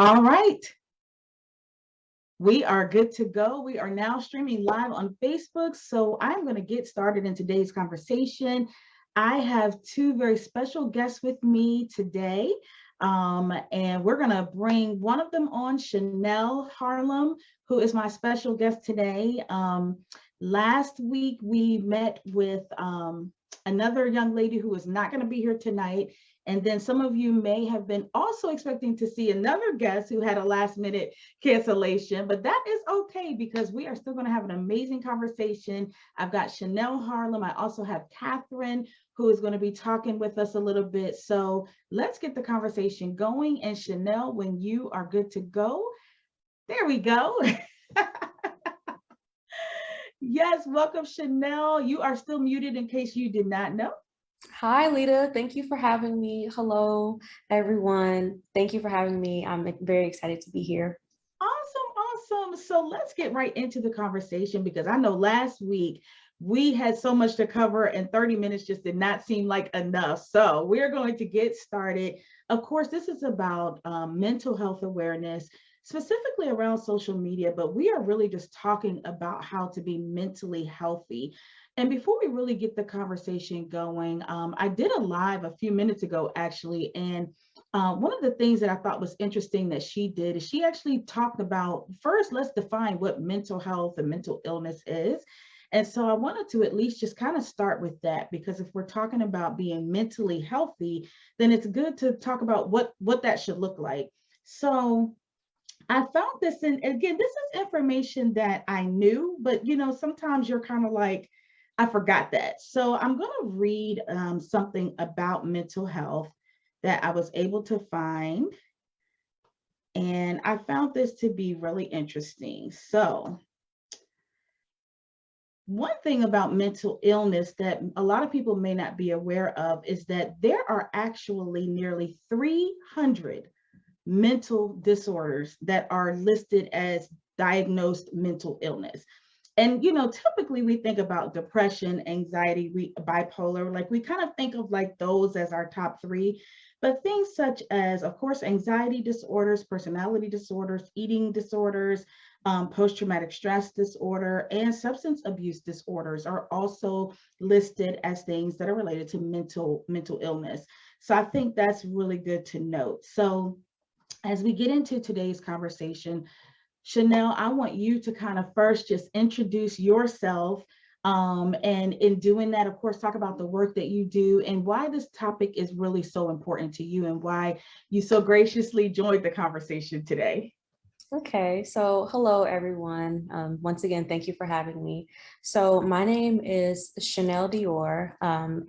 All right, we are good to go. We are now streaming live on Facebook. So I'm going to get started in today's conversation. I have two very special guests with me today. And we're going to bring one of them on, Chanel Harlem, who is my special guest today. Last week, we met with another young lady who is not going to be here tonight. And then some of you may have been also expecting to see another guest who had a last minute cancellation, but that is okay because we are still going to have an amazing conversation. I've got Chanel Harlem. I also have Catherine, who is going to be talking with us a little bit. So let's get the conversation going. And Chanel, when you are good to go, there we go. Yes, welcome, Chanel. You are still muted in case you did not know. Hi, Lita. Thank you for having me. Hello, everyone. Thank you for having me. I'm very excited to be here. Awesome. So let's get right into the conversation because I know last week we had so much to cover and 30 minutes just did not seem like enough. So we're going to get started. Of course, this is about mental health awareness, specifically around social media, but we are really just talking about how to be mentally healthy. And before we really get the conversation going, I did a live a few minutes ago, actually, and one of the things that I thought was interesting that she did is she actually talked about, first, let's define what mental health and mental illness is. And so I wanted to at least just kind of start with that, because if we're talking about being mentally healthy, then it's good to talk about what that should look like. So I found this, and again, this is information that I knew, but sometimes you're kind of like, I forgot that. So I'm going to read something about mental health that I was able to find. And I found this to be really interesting. So one thing about mental illness that a lot of people may not be aware of is that there are actually nearly 300 mental disorders that are listed as diagnosed mental illness. And typically we think about depression, anxiety, bipolar, like we kind of think of like those as our top three. But things such as, of course, anxiety disorders, personality disorders, eating disorders, post-traumatic stress disorder, and substance abuse disorders are also listed as things that are related to mental illness. So I think that's really good to note. So as we get into today's conversation, Chanel, I want you to kind of first just introduce yourself. And in doing that, of course, talk about the work that you do and why this topic is really so important to you and why you so graciously joined the conversation today. Okay, so hello, everyone. Once again, thank you for having me. So my name is Chanel Dior,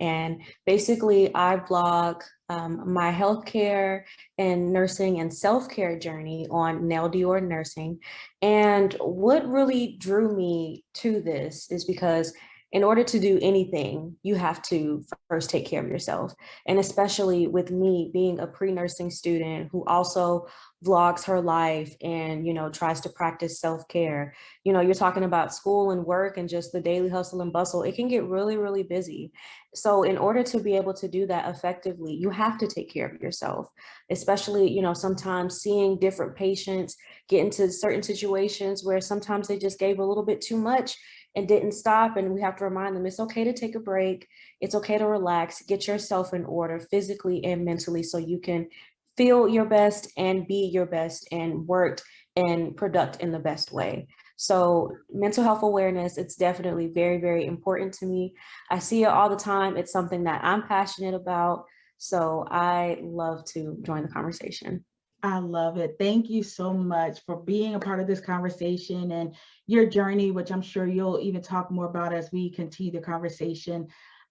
and basically I blog my healthcare and nursing and self-care journey on Nell Dior Nursing. And what really drew me to this is because in order to do anything, you have to first take care of yourself. And especially with me being a pre-nursing student who also vlogs her life and, tries to practice self-care. You're talking about school and work and just the daily hustle and bustle. It can get really, really busy. So in order to be able to do that effectively, you have to take care of yourself, especially, sometimes seeing different patients get into certain situations where sometimes they just gave a little bit too much and didn't stop. And we have to remind them it's okay to take a break. It's okay to relax, get yourself in order physically and mentally so you can feel your best and be your best and work and product in the best way. So mental health awareness, it's definitely very, very important to me. I see it all the time. It's something that I'm passionate about. So I love to join the conversation. I love it. Thank you so much for being a part of this conversation and your journey, which I'm sure you'll even talk more about as we continue the conversation.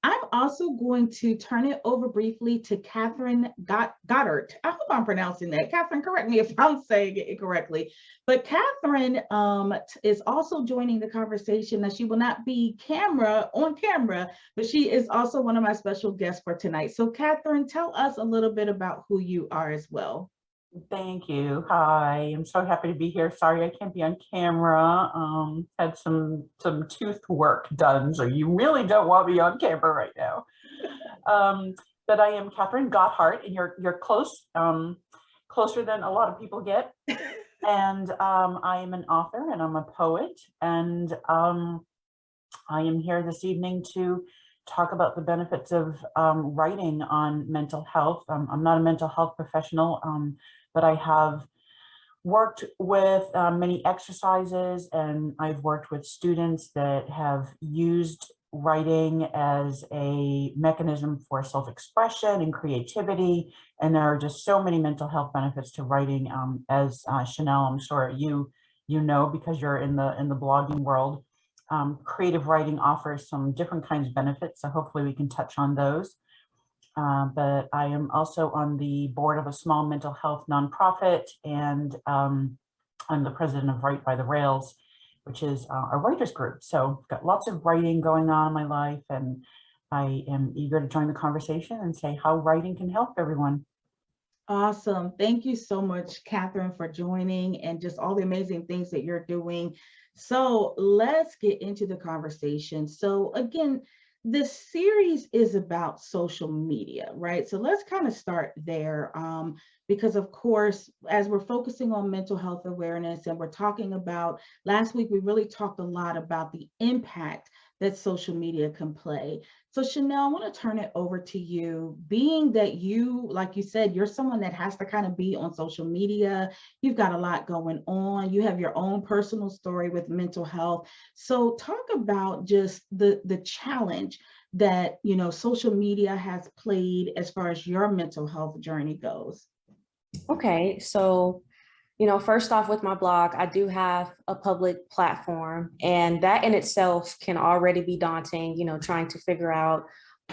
I'm also going to turn it over briefly to Catherine Goddard. I hope I'm pronouncing that. Catherine, correct me if I'm saying it incorrectly. But Catherine is also joining the conversation. Now, she will not be on camera, but she is also one of my special guests for tonight. So Catherine, tell us a little bit about who you are as well. Thank you. Hi, I'm so happy to be here. Sorry I can't be on camera. Had some tooth work done, so you really don't want me on camera right now. But I am Catherine Gotthard, and your close closer than a lot of people get. And I am an author and I'm a poet. And I am here this evening to talk about the benefits of writing on mental health. I'm not a mental health professional, but I have worked with many exercises, and I've worked with students that have used writing as a mechanism for self-expression and creativity. And there are just so many mental health benefits to writing. As Chanel, I'm sure you know, because you're in the blogging world. Creative writing offers some different kinds of benefits, so hopefully we can touch on those. But I am also on the board of a small mental health nonprofit, and I'm the president of Write by the Rails, which is a writers group. So I've got lots of writing going on in my life, and I am eager to join the conversation and say how writing can help everyone. Awesome. Thank you so much, Catherine, for joining and just all the amazing things that you're doing. So let's get into the conversation. So again, this series is about social media, right? So let's kind of start there, because of course, as we're focusing on mental health awareness and we're talking about, last week, we really talked a lot about the impact that social media can play. So Chanel, I want to turn it over to you, being that you, like you said, you're someone that has to kind of be on social media. You've got a lot going on. You have your own personal story with mental health. So talk about just the challenge that, you know, social media has played as far as your mental health journey goes. Okay, so first off, with my blog, I do have a public platform, and that in itself can already be daunting, trying to figure out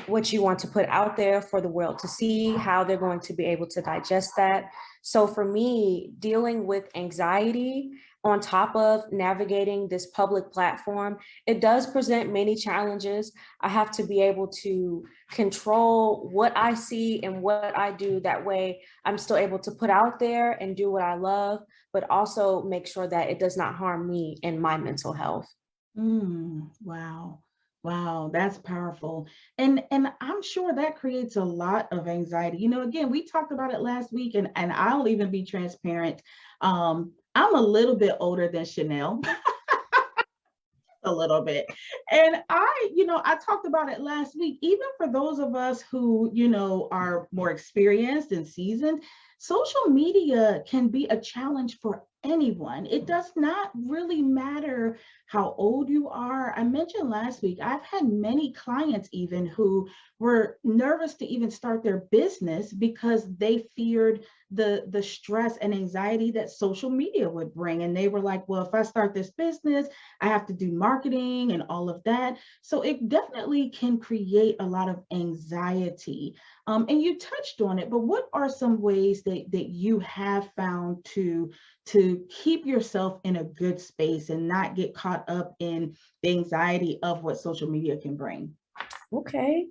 what you want to put out there for the world to see, how they're going to be able to digest that. So for me, dealing with anxiety on top of navigating this public platform, it does present many challenges. I have to be able to control what I see and what I do. That way I'm still able to put out there and do what I love, but also make sure that it does not harm me and my mental health. Wow. Wow, that's powerful. And I'm sure that creates a lot of anxiety. You know, again, we talked about it last week, and I'll even be transparent. I'm a little bit older than Chanel, a little bit. And I talked about it last week, even for those of us who, are more experienced and seasoned, social media can be a challenge for anyone. It does not really matter how old you are. I mentioned last week, I've had many clients even who were nervous to even start their business because they feared the stress and anxiety that social media would bring. And they were like, well, if I start this business, I have to do marketing and all of that. So it definitely can create a lot of anxiety. And you touched on it, but what are some ways that you have found to keep yourself in a good space and not get caught up in the anxiety of what social media can bring? Okay.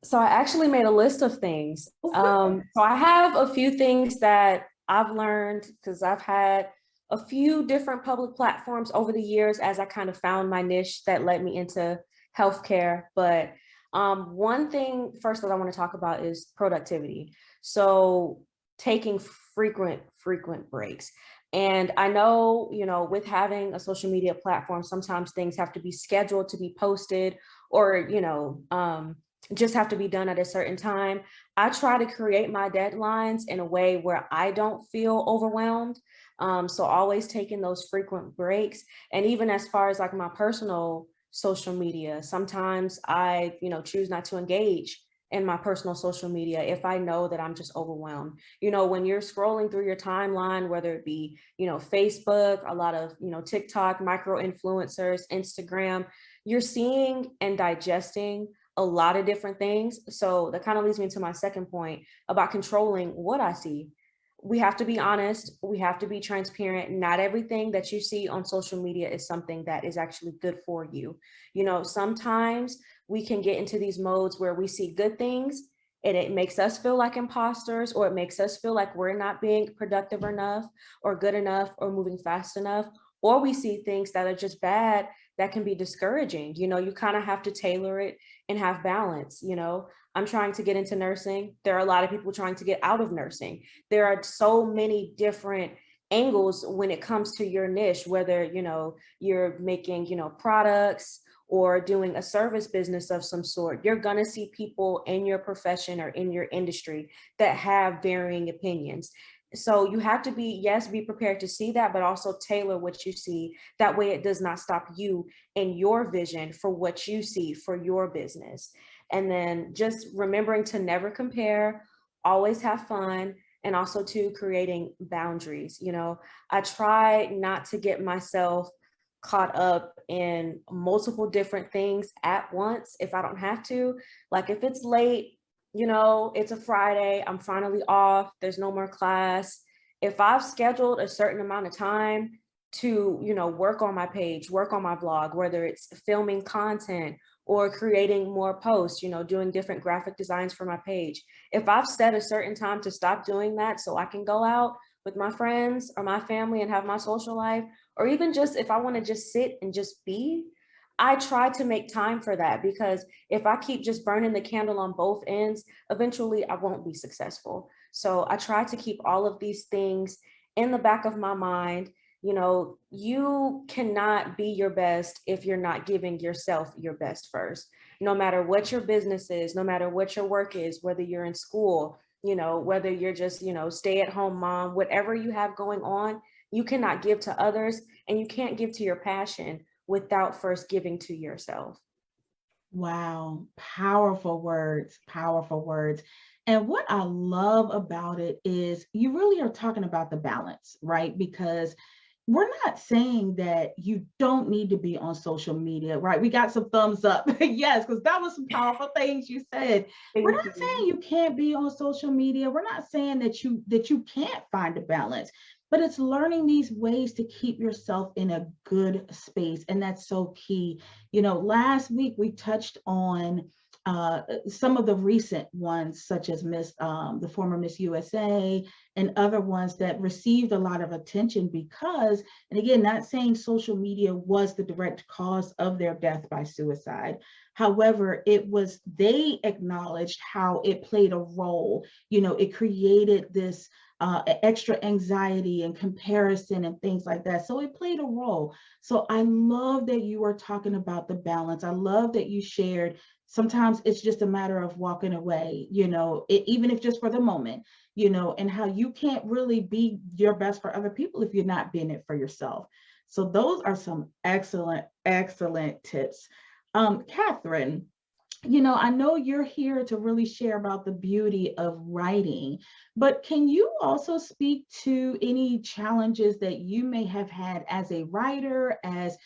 So I actually made a list of things. So I have a few things that I've learned because I've had a few different public platforms over the years as I kind of found my niche that led me into healthcare. But one thing first that I want to talk about is productivity. So taking frequent breaks. And I know, with having a social media platform, sometimes things have to be scheduled to be posted or, just have to be done at a certain time. I try to create my deadlines in a way where I don't feel overwhelmed. So always taking those frequent breaks. And even as far as like my personal social media, sometimes I, choose not to engage in my personal social media if I know that I'm just overwhelmed. When you're scrolling through your timeline, whether it be, Facebook, a lot of, TikTok, micro influencers, Instagram, you're seeing and digesting a lot of different things. So that kind of leads me to my second point about controlling what I see. We have to be honest. We have to be transparent. Not everything that you see on social media is something that is actually good for you. Sometimes we can get into these modes where we see good things and it makes us feel like imposters, or it makes us feel like we're not being productive enough or good enough or moving fast enough. Or we see things that are just bad that can be discouraging. You know, you kind of have to tailor it and have balance. You know, I'm trying to get into nursing. There are a lot of people trying to get out of nursing. There are so many different angles when it comes to your niche, whether, you know, you're making, you know, products or doing a service business of some sort. You're going to see people in your profession or in your industry that have varying opinions. So you have to be, yes, be prepared to see that, but also tailor what you see. That way it does not stop you in your vision for what you see for your business. And then just remembering to never compare, always have fun, and also to creating boundaries. You know, I try not to get myself caught up in multiple different things at once if I don't have to. Like if it's late, you know, it's a Friday, I'm finally off, there's no more class. If I've scheduled a certain amount of time to, you know, work on my page, work on my blog, whether it's filming content or creating more posts, you know, doing different graphic designs for my page. If I've set a certain time to stop doing that so I can go out with my friends or my family and have my social life, or even just if I want to just sit and just be, I try to make time for that, because if I keep just burning the candle on both ends, eventually I won't be successful. So I try to keep all of these things in the back of my mind. You know, you cannot be your best if you're not giving yourself your best first. No matter what your business is, no matter what your work is, whether you're in school, you know, whether you're just, you know, stay at home mom, whatever you have going on, you cannot give to others and you can't give to your passion without first giving to yourself. Wow, powerful words, powerful words. And what I love about it is you really are talking about the balance, right? Because we're not saying that you don't need to be on social media, right? We got some thumbs up. Yes, because that was some powerful things you said. We're Thank not saying you. you can't be on social media. We're not saying that you can't find a balance, but it's learning these ways to keep yourself in a good space. And that's so key. You know, last week we touched on some of the recent ones, such as the former Miss USA, and other ones that received a lot of attention because, and again, not saying social media was the direct cause of their death by suicide. However, they acknowledged how it played a role. You know, it created this extra anxiety and comparison and things like that. So it played a role. So I love that you are talking about the balance. I love that you shared. Sometimes it's just a matter of walking away, you know, even if just for the moment, you know, and how you can't really be your best for other people if you're not being it for yourself. So those are some excellent, excellent tips. Catherine, you know, I know you're here to really share about the beauty of writing, but can you also speak to any challenges that you may have had as a writer, as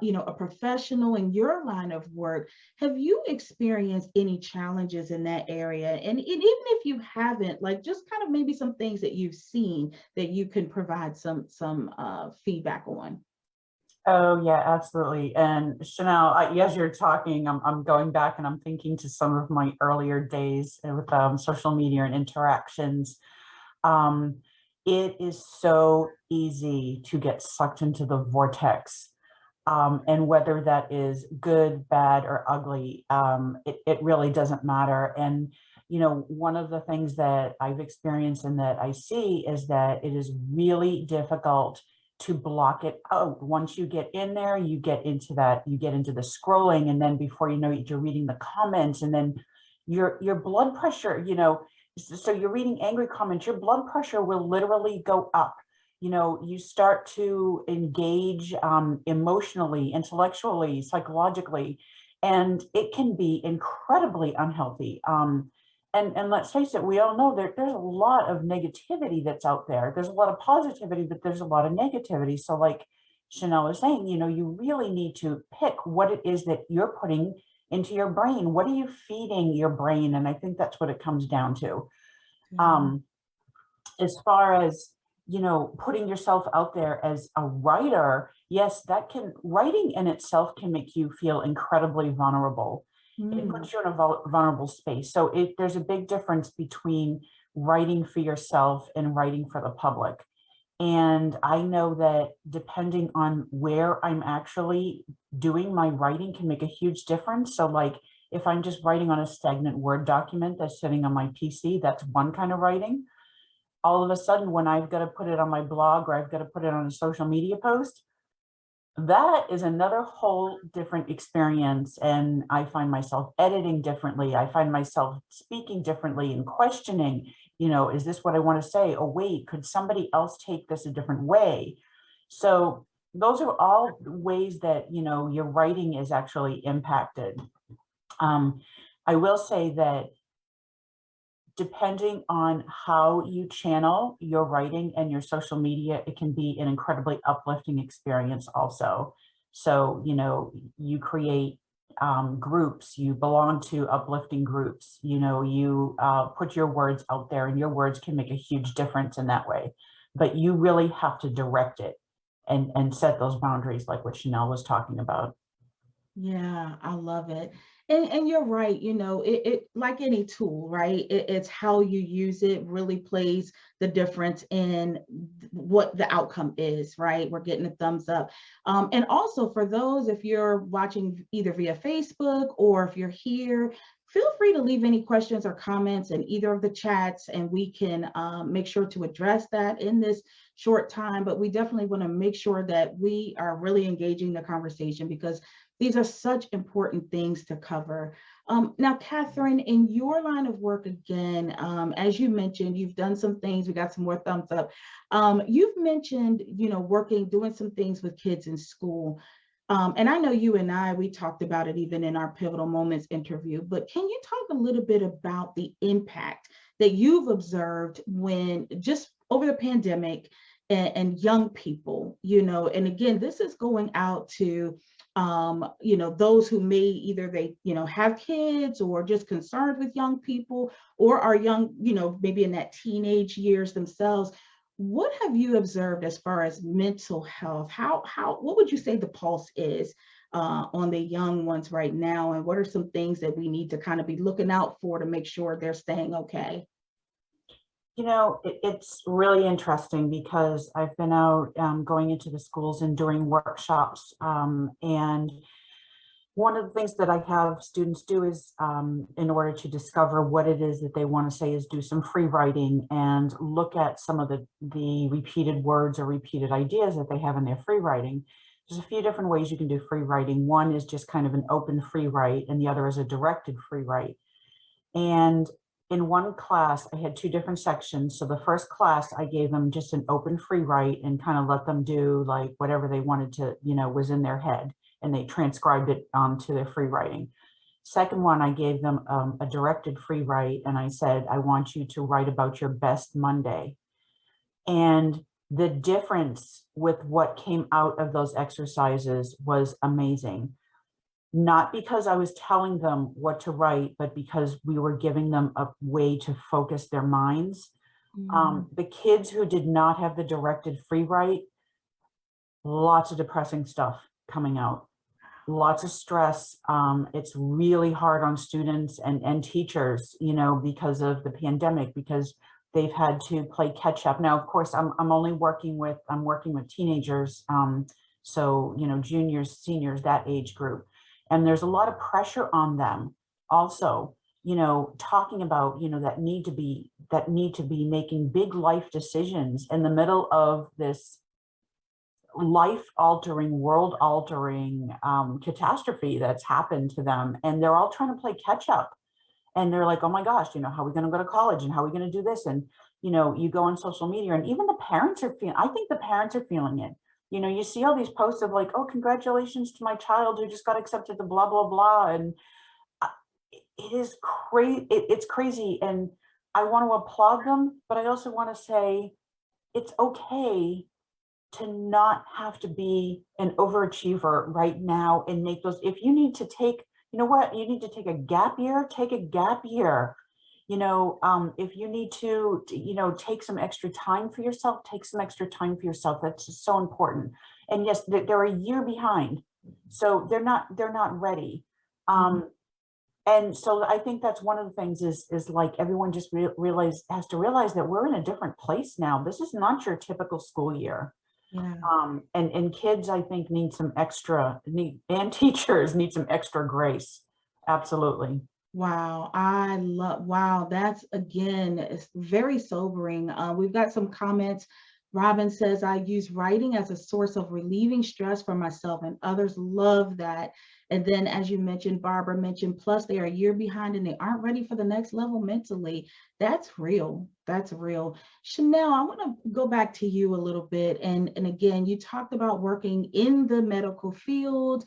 you know, a professional in your line of work? Have you experienced any challenges in that area? And even if you haven't, like just kind of maybe some things that you've seen that you can provide some feedback on. Oh yeah, absolutely. And Chanel, as you're talking, I'm going back and I'm thinking to some of my earlier days with social media and interactions. Um, it is so easy to get sucked into the vortex. And whether that is good, bad, or ugly, it really doesn't matter. And, you know, one of the things that I've experienced and that I see is that it is really difficult to block it out. Once you get in there, you get into the scrolling, and then before you know it, you're reading the comments, and then your blood pressure, you know, so you're reading angry comments, your blood pressure will literally go up. You know, you start to engage emotionally, intellectually, psychologically, and it can be incredibly unhealthy. And let's face it, we all know there's a lot of negativity that's out there. There's a lot of positivity, but there's a lot of negativity. So like Chanel is saying, you know, you really need to pick what it is that you're putting into your brain. What are you feeding your brain? And I think that's what it comes down to. Um, as far as, you know, putting yourself out there as a writer, yes, writing in itself can make you feel incredibly vulnerable. It puts you in a vulnerable space. So there's a big difference between writing for yourself and writing for the public. And I know that depending on where I'm actually doing my writing can make a huge difference. So like if I'm just writing on a stagnant Word document that's sitting on my PC, that's one kind of writing. All of a sudden, when I've got to put it on my blog or I've got to put it on a social media post, that is another whole different experience. And I find myself editing differently. I find myself speaking differently and questioning, is this what I want to say? Oh, wait, could somebody else take this a different way? So those are all ways that, your writing is actually impacted. I will say that depending on how you channel your writing and your social media, it can be an incredibly uplifting experience also. So, you create groups, you belong to uplifting groups, you put your words out there, and your words can make a huge difference in that way. But you really have to direct it and set those boundaries like what Chanel was talking about. Yeah, I love it. And you're right, it like any tool, right? It's how you use it really plays the difference in what the outcome is, right? We're getting a thumbs up. And also for those, if you're watching either via Facebook or if you're here, feel free to leave any questions or comments in either of the chats, and we can make sure to address that in this short time. But we definitely want to make sure that we are really engaging the conversation, because these are such important things to cover. Now, Catherine, in your line of work, again, as you mentioned, you've done some things. We got some more thumbs up. You've mentioned, doing some things with kids in school. And I know you and we talked about it even in our Pivotal Moments interview, but can you talk a little bit about the impact that you've observed when just over the pandemic and young people, and again, this is going out to those who may either have kids or just concerned with young people or are young, maybe in that teenage years themselves. What have you observed as far as mental health? What would you say the pulse is on the young ones right now? And what are some things that we need to kind of be looking out for to make sure they're staying okay? It's really interesting because I've been out going into the schools and doing workshops. And one of the things that I have students do is in order to discover what it is that they want to say is do some free writing and look at some of the repeated words or repeated ideas that they have in their free writing. There's a few different ways you can do free writing. One is just kind of an open free write, and the other is a directed free write. And in one class, I had two different sections. So the first class, I gave them just an open free write and kind of let them do like whatever they wanted to, was in their head, and they transcribed it to their free writing. Second one, I gave them a directed free write, and I said, I want you to write about your best Monday. And the difference with what came out of those exercises was amazing. Not because I was telling them what to write, but because we were giving them a way to focus their minds. The kids who did not have the directed free write, lots of depressing stuff coming out, lots of stress. It's really hard on students and teachers, because of the pandemic, because they've had to play catch up. Now, of course, I'm working with teenagers. So, juniors, seniors, that age group. And there's a lot of pressure on them also, talking about, that need to be making big life decisions in the middle of this life altering, world altering catastrophe that's happened to them. And they're all trying to play catch up. And they're like, oh my gosh, how are we going to go to college, and how are we going to do this? And, you go on social media, and even the parents are feeling, I think the parents are feeling it. You see all these posts of like, oh, congratulations to my child who just got accepted to blah, blah, blah. And it is crazy. It's crazy. And I want to applaud them, but I also want to say it's okay to not have to be an overachiever right now and make those. If you need to take, you need to take a gap year, take a gap year. If you need to, take some extra time for yourself, take some extra time for yourself. That's just so important. And yes, they're a year behind, so they're not ready. And so I think that's one of the things is like everyone just has to realize that we're in a different place now. This is not your typical school year. Yeah. And kids, I think, need some extra and teachers need some extra grace. Absolutely. Wow, wow, that's again, it's very sobering. We've got some comments. Robin says, I use writing as a source of relieving stress for myself, and others love that. And then, as you mentioned, Barbara mentioned, plus they are a year behind and they aren't ready for the next level mentally. That's real. That's real. Chanel, I want to go back to you a little bit. And again, you talked about working in the medical field.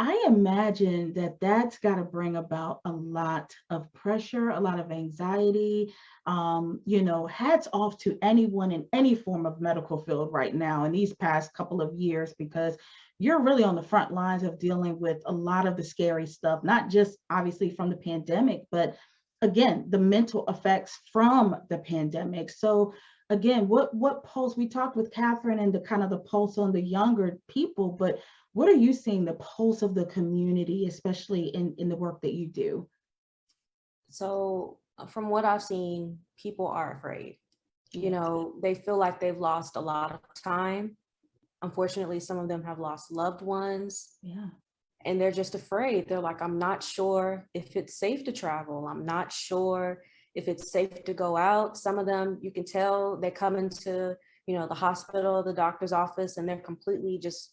I imagine that that's got to bring about a lot of pressure, a lot of anxiety. Hats off to anyone in any form of medical field right now in these past couple of years, because you're really on the front lines of dealing with a lot of the scary stuff, not just obviously from the pandemic, but again, the mental effects from the pandemic. So again, what pulse, we talked with Catherine and the kind of the pulse on the younger people, but what are you seeing the pulse of the community, especially in the work that you do? So from what I've seen, people are afraid. They feel like they've lost a lot of time. Unfortunately, some of them have lost loved ones. Yeah. And they're just afraid. They're like, I'm not sure if it's safe to travel. I'm not sure if it's safe to go out. Some of them, you can tell they come into, the hospital, the doctor's office, and they're completely just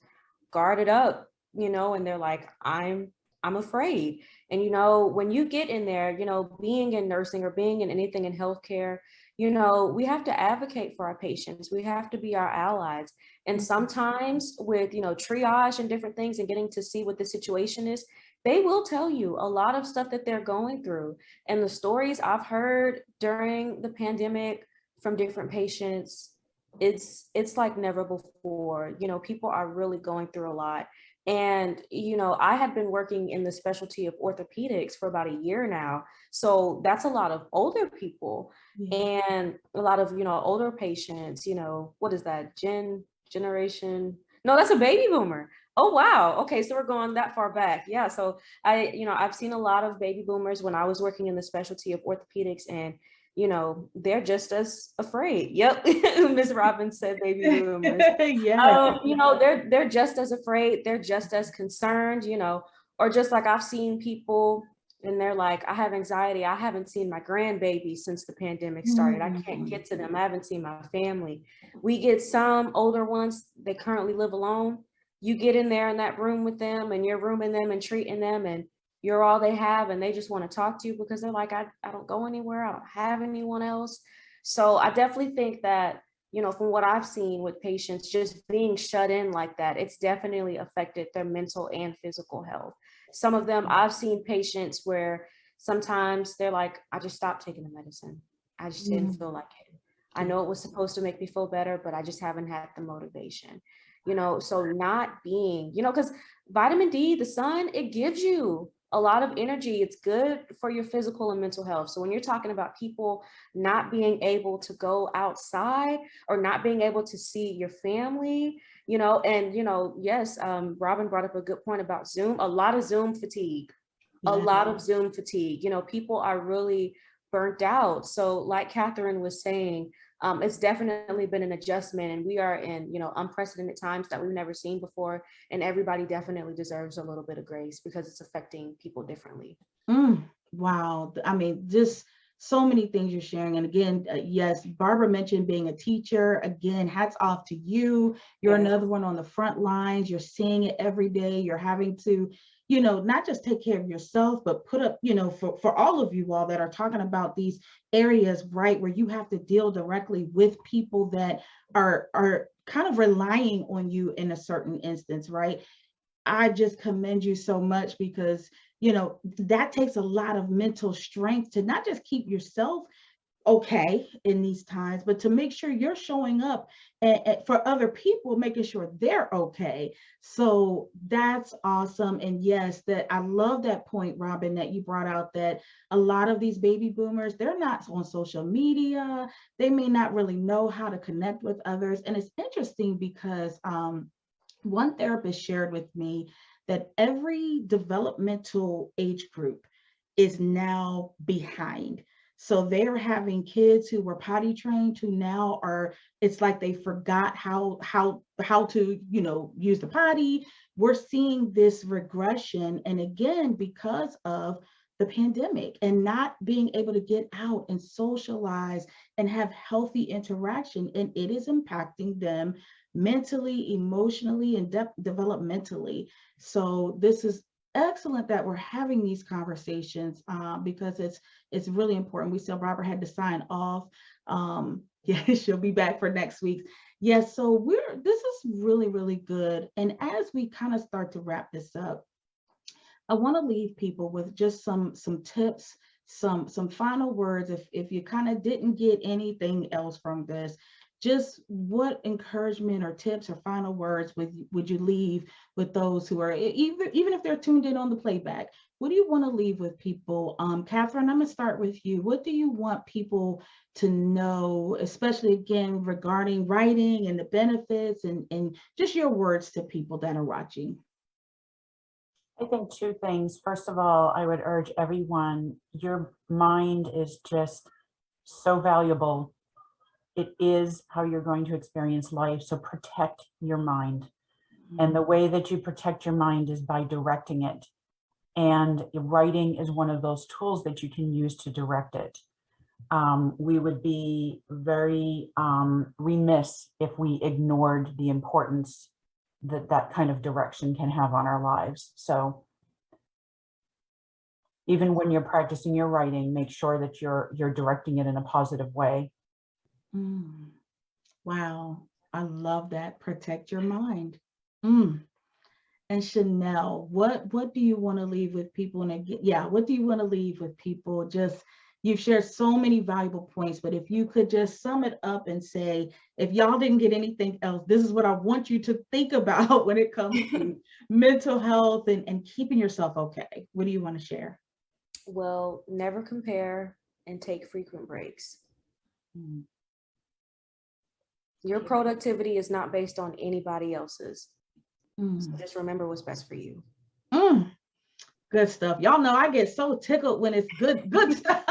guarded up, and they're like, I'm afraid. And, when you get in there, being in nursing or being in anything in healthcare, we have to advocate for our patients. We have to be our allies. And sometimes with, triage and different things and getting to see what the situation is, they will tell you a lot of stuff that they're going through. And the stories I've heard during the pandemic from different patients, it's like never before. People are really going through a lot. And, I have been working in the specialty of orthopedics for about a year now. So that's a lot of older people and a lot of, older patients, what is that? Generation? No, that's a baby boomer. Oh, wow. Okay. So we're going that far back. Yeah. So I've seen a lot of baby boomers when I was working in the specialty of orthopedics, and they're just as afraid. Yep. Ms. Robbins said baby boomers. Yeah. They're just as afraid. They're just as concerned, or just like I've seen people and they're like, I have anxiety. I haven't seen my grandbaby since the pandemic started. I can't get to them. I haven't seen my family. We get some older ones, they currently live alone. You get in there in that room with them and you're rooming them and treating them, and you're all they have, and they just want to talk to you because they're like, I don't go anywhere. I don't have anyone else. So I definitely think that, from what I've seen with patients, just being shut in like that, it's definitely affected their mental and physical health. Some of them, I've seen patients where sometimes they're like, I just stopped taking the medicine. I just didn't feel like it. I know it was supposed to make me feel better, but I just haven't had the motivation. So not being, because vitamin D, the sun, it gives you a lot of energy. It's good for your physical and mental health. So when you're talking about people not being able to go outside or not being able to see your family, yes, Robin brought up a good point about Zoom, a lot of Zoom fatigue, people are really burnt out. So like Catherine was saying, it's definitely been an adjustment, and we are in, unprecedented times that we've never seen before. And everybody definitely deserves a little bit of grace because it's affecting people differently. Wow. I mean, just so many things you're sharing. And again, yes, Barbara mentioned being a teacher. Again, hats off to you. You're another one on the front lines. You're seeing it every day. You're having to, not just take care of yourself, but put up, for all of you all that are talking about these areas, right, where you have to deal directly with people that are kind of relying on you in a certain instance, right? I just commend you so much because, that takes a lot of mental strength to not just keep yourself okay in these times, but to make sure you're showing up for other people, making sure they're okay. So that's awesome. And yes, that I love that point, Robin, that you brought out, that a lot of these baby boomers, they're not on social media. They may not really know how to connect with others. And it's interesting because one therapist shared with me that every developmental age group is now behind. So they're having kids who were potty trained who now are, it's like they forgot how to, use the potty. We're seeing this regression. And again, because of the pandemic and not being able to get out and socialize and have healthy interaction. And it is impacting them mentally, emotionally, and developmentally. So this is excellent that we're having these conversations because it's really important. We said Robert had to sign off. Yeah, she'll be back for next week. Yes, so this is really, really good. And as we kind of start to wrap this up, I want to leave people with just some tips, some final words. If you kind of didn't get anything else from this, just what encouragement or tips or final words would you leave with those who are, even if they're tuned in on the playback? What do you want to leave with people? Catherine, I'm going to start with you. What do you want people to know, especially again, regarding writing and the benefits and just your words to people that are watching? I think two things. First of all, I would urge everyone, your mind is just so valuable. It is how you're going to experience life. So protect your mind. And the way that you protect your mind is by directing it. And writing is one of those tools that you can use to direct it. We would be very remiss if we ignored the importance that kind of direction can have on our lives. So even when you're practicing your writing, make sure that you're directing it in a positive way. Wow, I love that. Protect your mind. And Chanel, what do you want to leave with people? And again, yeah, what do you want to leave with people? Just, you've shared so many valuable points, but if you could just sum it up and say, if y'all didn't get anything else, this is what I want you to think about when it comes to mental health and keeping yourself okay. What do you want to share? Well, never compare and take frequent breaks. Your productivity is not based on anybody else's. So just remember what's best for you. Good stuff. Y'all know I get so tickled when it's good stuff.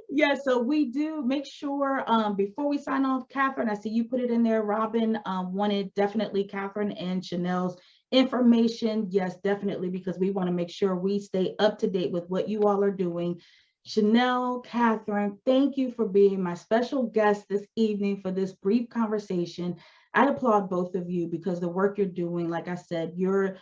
Yeah, so we do make sure before we sign off, Catherine, I see you put it in there. Robin wanted definitely Catherine and Chanel's information. Yes, definitely, because we want to make sure we stay up to date with what you all are doing. Chanel, Catherine, thank you for being my special guest this evening for this brief conversation. I applaud both of you because the work you're doing, like I said, you're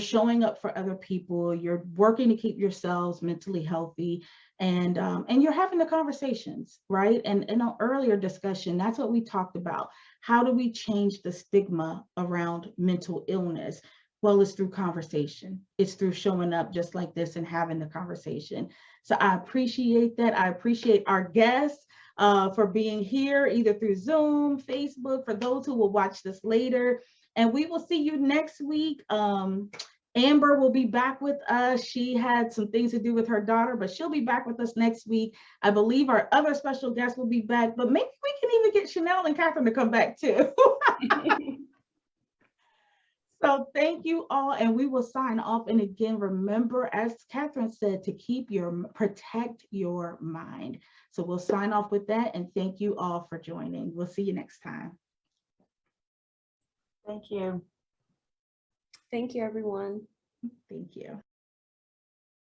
showing up for other people. You're working to keep yourselves mentally healthy, and you're having the conversations, right? And in an earlier discussion, that's what we talked about. How do we change the stigma around mental illness? Well, it's through conversation. It's through showing up just like this and having the conversation. So I appreciate that. I appreciate our guests for being here, either through Zoom, Facebook, for those who will watch this later. And we will see you next week. Amber will be back with us. She had some things to do with her daughter, but she'll be back with us next week. I believe our other special guest will be back, but maybe we can even get Chanel and Catherine to come back too. So thank you all, and we will sign off. And again, remember, as Catherine said, to protect your mind. So we'll sign off with that, and thank you all for joining. We'll see you next time. Thank you. Thank you, everyone. Thank you.